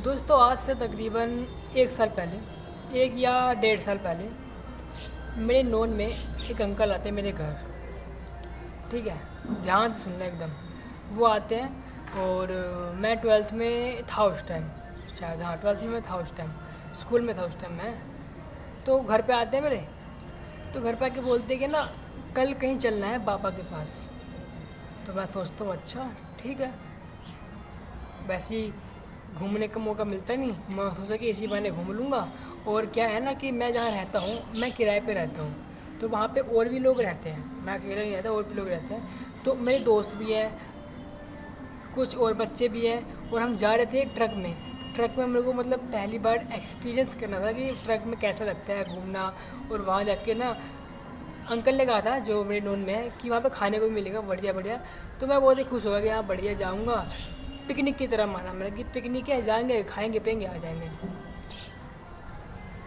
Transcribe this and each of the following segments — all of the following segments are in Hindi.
दोस्तों आज से तकरीबन 1 साल पहले, 1 या 1.5 साल पहले मेरे नोन में एक अंकल आते हैं मेरे घर। ठीक है, ध्यान से सुनना एकदम। वो आते हैं और मैं 12th में था उस टाइम, शायद। हाँ, 12th में मैं था उस टाइम, स्कूल में था उस टाइम मैं। तो घर पे आते हैं मेरे, तो घर पे आके बोलते हैं कि ना कल कहीं चलना है पापा के पास। तो मैं सोचता हूँ अच्छा ठीक है, वैसे ही घूमने का मौका मिलता नहीं। मैं सोचा कि इसी बहाने घूम लूँगा। और क्या है ना कि मैं जहाँ रहता हूँ मैं किराए पे रहता हूँ, तो वहाँ पे और भी लोग रहते हैं, मैं अकेला नहीं रहता, और भी लोग रहते हैं। तो मेरे दोस्त भी हैं, कुछ और बच्चे भी हैं, और हम जा रहे थे ट्रक में। ट्रक में मेरे को मतलब पहली बार एक्सपीरियंस करना था कि ट्रक में कैसा लगता है घूमना। और वहाँ जाके ना अंकल ने कहा था जो मेरे नोन में है कि वहाँ पे खाने को भी मिलेगा बढ़िया बढ़िया। तो मैं बहुत ही खुश होगा कि हाँ बढ़िया जाऊँगा, पिकनिक की तरह माना मैंने कि पिकनिक है, जाएंगे खाएंगे पिएंगे आ जाएंगे।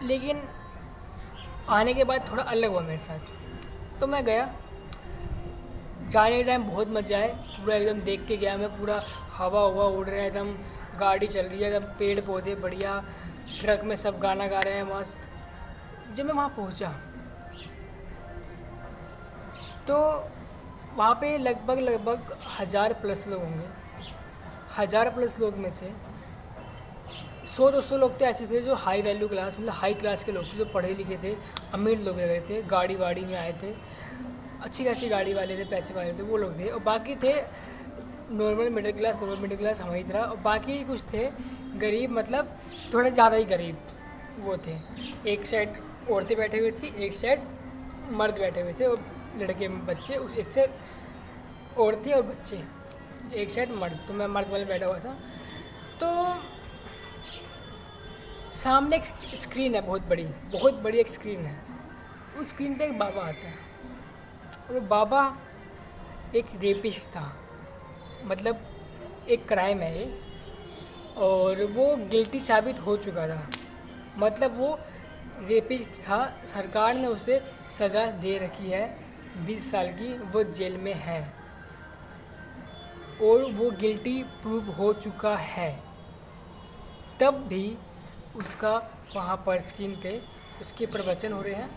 लेकिन आने के बाद थोड़ा अलग हुआ मेरे साथ। तो मैं गया, जाने के टाइम बहुत मज़ा आए, पूरा एकदम देख के गया मैं, पूरा हवा हुआ उड़ रहा है एकदम, गाड़ी चल रही है एकदम, पेड़ पौधे बढ़िया, ट्रक में सब गाना गा रहे हैं मस्त। जब मैं वहाँ पहुँचा तो वहाँ पे लगभग लगभग 1000+ लोग होंगे। 1000+ लोग में से 100-200 लोग तो ऐसे थे जो हाई वैल्यू क्लास, मतलब हाई क्लास के लोग थे, जो पढ़े लिखे थे, अमीर लोग लग रहे थे, गाड़ी वाड़ी में आए थे, अच्छी खासी गाड़ी वाले थे, पैसे वाले थे, वो लोग थे। और बाकी थे नॉर्मल मिडिल क्लास हमारी तरह। और बाकी कुछ थे गरीब, मतलब थोड़े ज़्यादा ही गरीब वो थे। एक साइड औरतें बैठे हुए थी, एक साइड मर्द बैठे हुए थे, और लड़के बच्चे, उस एक साइड औरतें और बच्चे, एक साइड मर्द। तो मैं मर्द वाले बैठा हुआ था। तो सामने एक स्क्रीन है, बहुत बड़ी एक स्क्रीन है। उस स्क्रीन पे एक बाबा आता है, और वो बाबा एक रेपिस्ट था, मतलब एक क्राइम है ये, और वो गिल्टी साबित हो चुका था। मतलब वो रेपिस्ट था, सरकार ने उसे सज़ा दे रखी है 20 साल की, वो जेल में है और वो गिल्टी प्रूव हो चुका है। तब भी उसका वहाँ पर स्क्रीन पे उसके प्रवचन हो रहे हैं।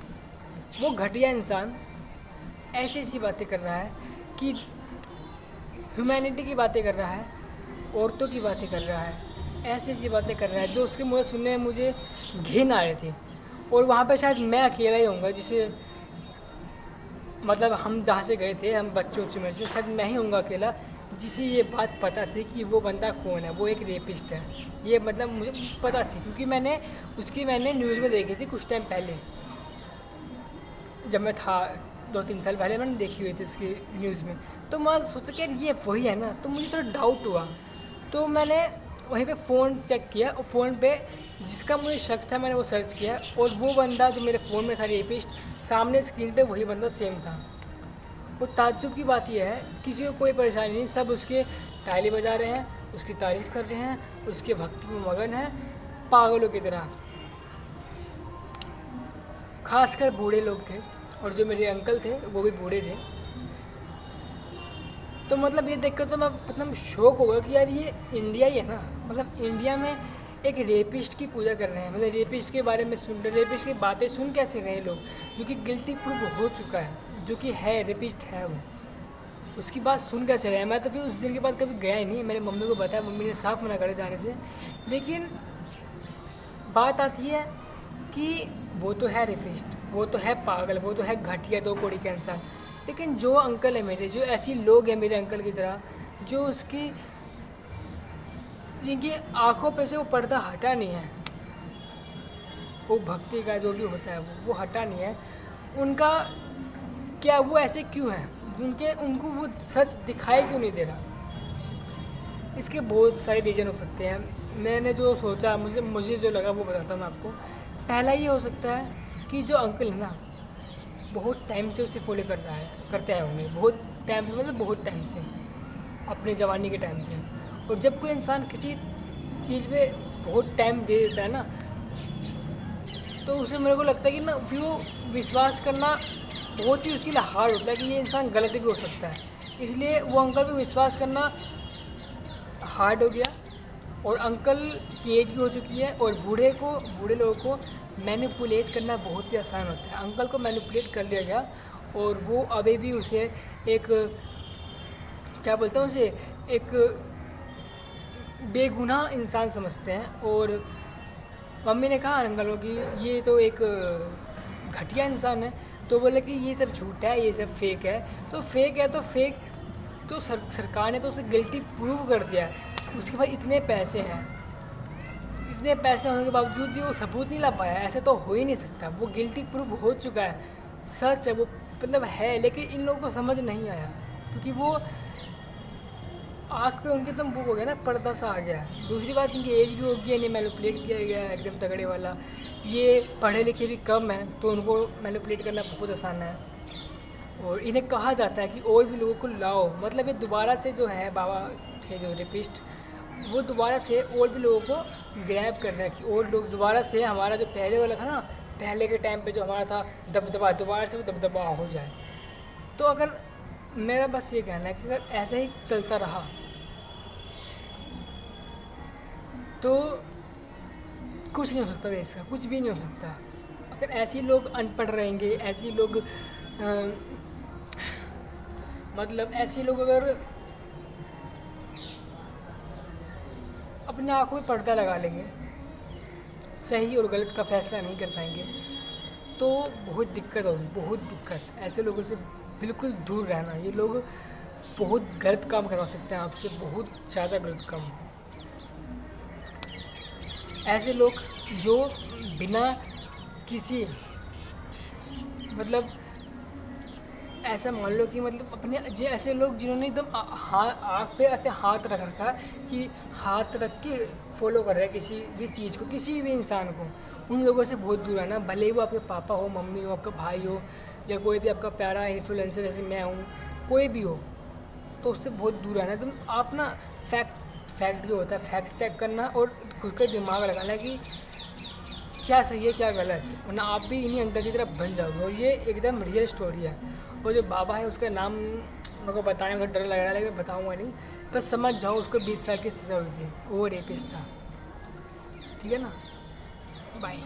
वो घटिया इंसान ऐसी ऐसी बातें कर रहा है कि ह्यूमैनिटी की बातें कर रहा है, औरतों की बातें कर रहा है, ऐसी ऐसी बातें कर रहा है जो उसके मुँह सुनने में मुझे घिन आ रही थी। और वहाँ पे शायद मैं अकेला ही होऊंगा जिसे, मतलब हम जहाँ से गए थे, हम बच्चों में से शायद मैं ही होऊंगा अकेला जिसे ये बात पता थी कि वो बंदा कौन है, वो एक रेपिस्ट है। ये मतलब मुझे पता थी क्योंकि मैंने न्यूज़ में देखी थी कुछ टाइम पहले, जब मैं था 2-3 साल पहले मैंने देखी हुई थी उसकी न्यूज़ में। तो मैं सोचा कि यार ये वही है ना, तो मुझे थोड़ा डाउट हुआ। तो मैंने वहीं पे फ़ोन चेक किया, और फ़ोन पे जिसका मुझे शक था मैंने वो सर्च किया, और वो बंदा जो मेरे फ़ोन में था रेपिस्ट, सामने स्क्रीन पे वही बंदा सेम था। वो ताज्जुब की बात यह है, किसी को कोई परेशानी नहीं, सब उसके ताली बजा रहे हैं, उसकी तारीफ़ कर रहे हैं, उसके भक्ति में मगन हैं पागलों की तरह। खासकर बूढ़े लोग थे, और जो मेरे अंकल थे वो भी बूढ़े थे। तो मतलब ये देखकर तो मैं मतलब शौक हो गया कि यार ये इंडिया ही है ना। मतलब इंडिया में एक रेपिस्ट की पूजा कर रहे हैं, मतलब रेपिस्ट के बारे में सुन रहे, रेपिस्ट की बातें सुन कैसे रहे लोग, जो कि गिल्टी प्रूफ हो चुका है, जो कि है रेपिस्ट है वो, उसकी बात सुन कैसे रहे हैं। मैं तो फिर उस दिन के बाद कभी गया ही नहीं, मेरी मम्मी को बताया, मम्मी ने साफ मना करा जाने से। लेकिन बात आती है कि वो तो है रेपिस्ट, वो तो है पागल, वो तो है घटिया दो कौड़ी का इंसान। लेकिन जो अंकल है मेरे, जो ऐसी लोग हैं मेरे अंकल की तरह, जो उसकी जिनकी आंखों पे से वो पर्दा हटा नहीं है, वो भक्ति का जो भी होता है वो हटा नहीं है उनका, क्या वो ऐसे क्यों हैं, उनको वो सच दिखाई क्यों नहीं दे रहा। इसके बहुत सारे रीज़न हो सकते हैं। मैंने जो सोचा, मुझे जो लगा वो बताता हूँ मैं आपको। पहला ये हो सकता है कि जो अंकल है ना, बहुत टाइम से उसे फॉलो कर रहा है, करते आए होंगे बहुत टाइम से, मतलब बहुत टाइम से, अपने जवानी के टाइम से। और जब कोई इंसान किसी चीज़ पे बहुत टाइम दे देता है ना, तो उसे मेरे को लगता है कि ना फिर वो विश्वास करना बहुत ही उसके लिए हार्ड होता है कि ये इंसान गलत भी हो सकता है। इसलिए वो अंकल को विश्वास करना हार्ड हो गया। और अंकल की एज भी हो चुकी है, और बूढ़े लोगों को मैनिपुलेट करना बहुत ही आसान होता है। अंकल को मैनिपुलेट कर लिया गया और वो अभी भी उसे एक, क्या बोलते हैं उसे, एक बेगुनाह इंसान समझते हैं। और मम्मी ने कहा अंकल को कि ये तो एक घटिया इंसान है, तो बोले कि ये सब झूठ है, ये सब फेक है। तो फेक है तो फेक, तो सरकार ने तो उसे गिल्टी प्रूव कर दिया है। उसके बाद इतने पैसे हैं, इतने पैसे होने के बावजूद भी वो सबूत नहीं ला पाया। ऐसे तो हो ही नहीं सकता, वो गिल्टी प्रूव हो चुका है, सच है वो, मतलब है। लेकिन इन लोगों को समझ नहीं आया क्योंकि वो आँख पे उनके एकदम वो हो गया ना, पर्दा सा आ गया है। दूसरी बात, इनकी एज भी हो गई है, नहीं मैनिपुलेट किया गया है एकदम तगड़े वाला। ये पढ़े लिखे भी कम हैं तो उनको मैनिपुलेट करना बहुत आसान है। और इन्हें कहा जाता है कि और भी लोगों को लाओ, मतलब ये दोबारा से जो है बाबा थे जो रेपिस्ट, वो दोबारा से और भी लोगों को ग्रैब कर रहे हैं कि और लोग दोबारा से, हमारा जो पहले वाला था ना, पहले के टाइम पे जो हमारा था दबदबा, दोबारा से वो दबदबा हो जाए। तो अगर, मेरा बस ये कहना है कि अगर ऐसा ही चलता रहा तो कुछ नहीं हो सकता देश का, कुछ भी नहीं हो सकता। अगर ऐसे ही लोग अनपढ़ रहेंगे, ऐसे ही लोग मतलब ऐसे लोग अगर अपने आँखों में पर्दा लगा लेंगे, सही और गलत का फैसला नहीं कर पाएंगे, तो बहुत दिक्कत होगी, बहुत दिक्कत। ऐसे लोगों से बिल्कुल दूर रहना। ये लोग बहुत गलत काम करवा सकते हैं आपसे, बहुत ज़्यादा गलत काम। ऐसे लोग जो बिना किसी, मतलब ऐसा मान लो कि मतलब अपने जो ऐसे लोग जिन्होंने एकदम आँख पे ऐसे हाथ रख रखा है कि हाथ रख के फॉलो कर रहे हैं किसी भी चीज़ को, किसी भी इंसान को, उन लोगों से बहुत दूर है ना। भले ही वो आपके पापा हो, मम्मी हो, आपका भाई हो, या कोई भी आपका प्यारा इन्फ्लुएंसर जैसे मैं हूँ, कोई भी हो, तो उससे बहुत दूर रहना। तुम आप ना फैक्ट जो होता है, फैक्ट चेक करना और खुद का दिमाग लगाना कि क्या सही है क्या गलत, वरना आप भी इन्हीं अंकल की तरफ बन जाओगे। और ये एकदम रियल स्टोरी है। और जो बाबा है उसका नाम मेरे को बताने में डर लग रहा है, लेकिन बताऊँगा नहीं, बस समझ जाओ उसको 20 साल की सज़ा हुई थी, वो रेपिस्ट था। ठीक है ना, बाय।